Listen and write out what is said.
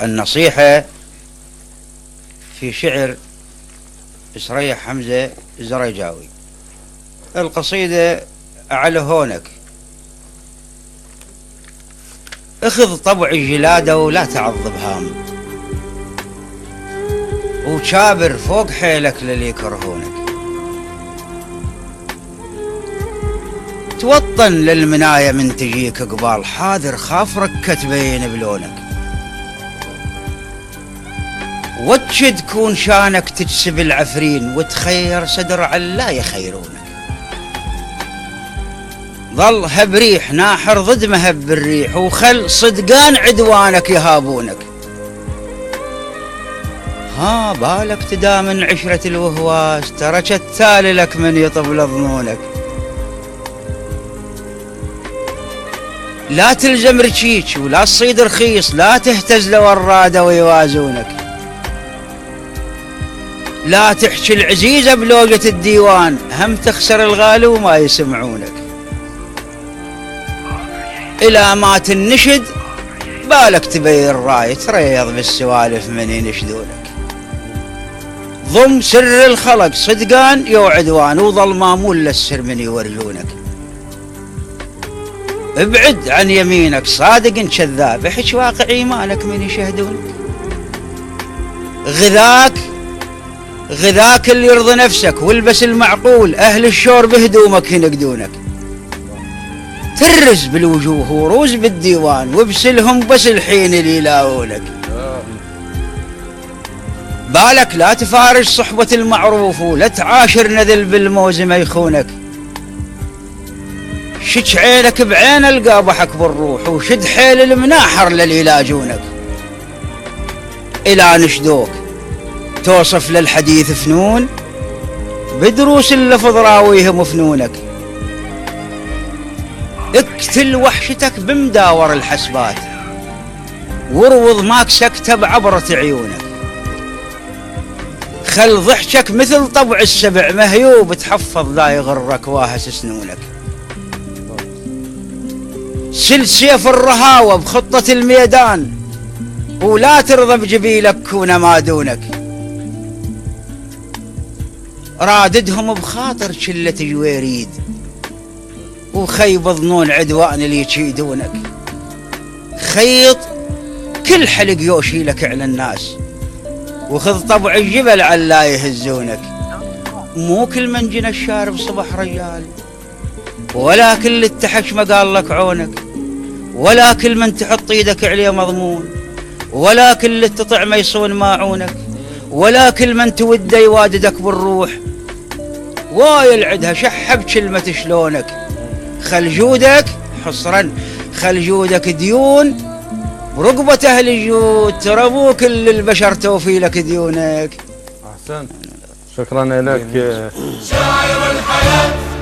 النصيحة في شعر سريح حمزة الزريجاوي. القصيدة على هونك: اخذ طبع الجلادة ولا تعض بهام، وشابر فوق حيلك للي يكرهونك. توطن للمناية من تجيك قبال، حاذر خاف ركة تبين بلونك. وتشد كون شانك تجسب العفرين، وتخير صدر علا يخيرونك. ظل هب ريح ناحر ضد مهب الريح، وخل صدقان عدوانك يهابونك. ها بالك تدامن عشرة الوهواس، ترى التالي لك من يطبل ظنونك. لا تلزم رشيك ولا تصيد رخيص، لا تهتز لورادة ويوازونك. لا تحكي العزيزة بلوجة الديوان، هم تخسر الغالي وما يسمعونك. إلى ما تنشد بالك تبين الراي، تريض بالسوالف من ينشدونك. ضم سر الخلق صدقان يوعدوان، وظل مامول للسر من يورجونك. ابعد عن يمينك صادق كذاب، احج واقع ايمانك من يشهدونك. غذاك اللي يرضي نفسك، والبس المعقول، اهل الشور بهدومك ينقدونك. ترز بالوجوه وروز بالديوان، وابسلهم بس الحين اللي يلاونك. بالك لا تفارج صحبة المعروف، ولا تعاشر نذل بالموز ما يخونك. شج عينك بعين القابحك بالروح، وشد حيل المناحر للي يلاجونك. إلى نشدوك توصف للحديث فنون، بدروس اللفظ راويهم فنونك. اقتل وحشتك بمداور الحسبات، وروض ماك سكتة بعبرة عيونك. خل ضحكك مثل طبع السبع مهيوب، تحفظ لا يغرك واهس سنونك. سل سيف الرهاوة بخطة الميدان، ولا ترضى بجبيلك كون ما دونك. راددهم بخاطر شلة جويريد، وخيب ظنون عدوان اللي يشيدونك. خيط كل حلق يوشي لك على الناس، وخذ طبع الجبل علا يهزونك. مو كل من جنى الشارب صبح رجال، ولا كل التحش ما قال لك عونك. ولا كل من تحط ايدك عليه مضمون، ولا كل اللي تطع ما يصون ماعونك. ولا كل من توده يواددك بالروح، ويلعدها شح بكلمة شلونك. خل جودك حصرا، خل جودك ديون برقبة أهل الجود، ترى مو كل البشر توفي لك ديونك. أحسن، شكرا لك شاعر الحياة.